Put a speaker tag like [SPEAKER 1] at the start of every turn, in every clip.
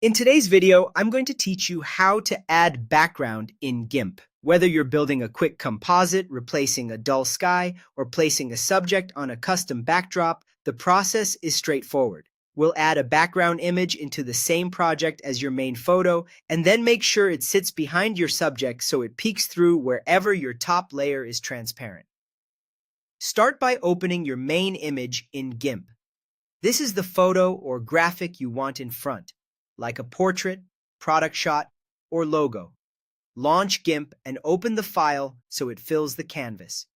[SPEAKER 1] In today's video, I'm going to teach you how to add background in GIMP. Whether you're building a quick composite, replacing a dull sky, or placing a subject on a custom backdrop, the process is straightforward. We'll add a background image into the same project as your main photo, and then make sure it sits behind your subject so it peeks through wherever your top layer is transparent. Start by opening your main image in GIMP. This is the photo or graphic you want in front, like a portrait, product shot, or logo. Launch GIMP and open the file so it fills the canvas.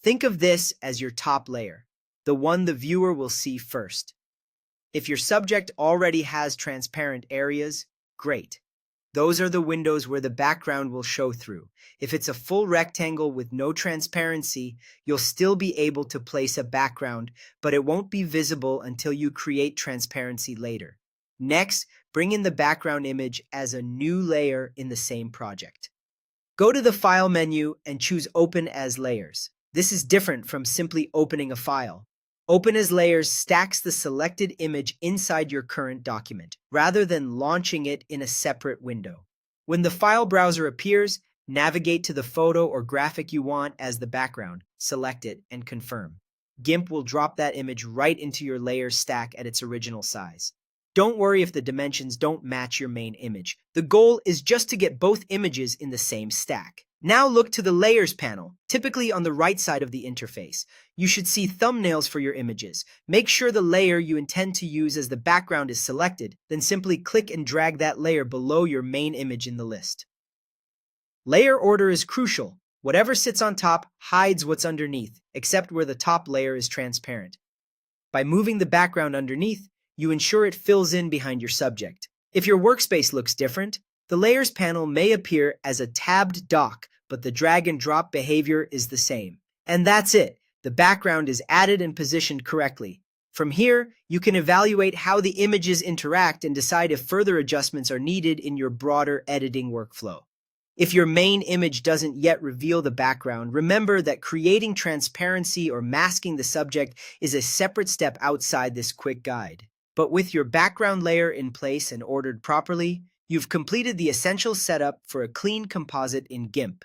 [SPEAKER 1] Think of this as your top layer, the one the viewer will see first. If your subject already has transparent areas, great. Those are the windows where the background will show through. If it's a full rectangle with no transparency, you'll still be able to place a background, but it won't be visible until you create transparency later. Next, bring in the background image as a new layer in the same project. Go to the File menu and choose Open as Layers. This is different from simply opening a file. Open as Layers stacks the selected image inside your current document, rather than launching it in a separate window. When the file browser appears, navigate to the photo or graphic you want as the background, select it, and confirm. GIMP will drop that image right into your layer stack at its original size. Don't worry if the dimensions don't match your main image. The goal is just to get both images in the same stack. Now look to the Layers panel, typically on the right side of the interface. You should see thumbnails for your images. Make sure the layer you intend to use as the background is selected, then simply click and drag that layer below your main image in the list. Layer order is crucial. Whatever sits on top hides what's underneath, except where the top layer is transparent. By moving the background underneath, you ensure it fills in behind your subject. If your workspace looks different, the Layers panel may appear as a tabbed dock, but the drag and drop behavior is the same. And that's it. The background is added and positioned correctly. From here, you can evaluate how the images interact and decide if further adjustments are needed in your broader editing workflow. If your main image doesn't yet reveal the background, remember that creating transparency or masking the subject is a separate step outside this quick guide. But with your background layer in place and ordered properly, you've completed the essential setup for a clean composite in GIMP.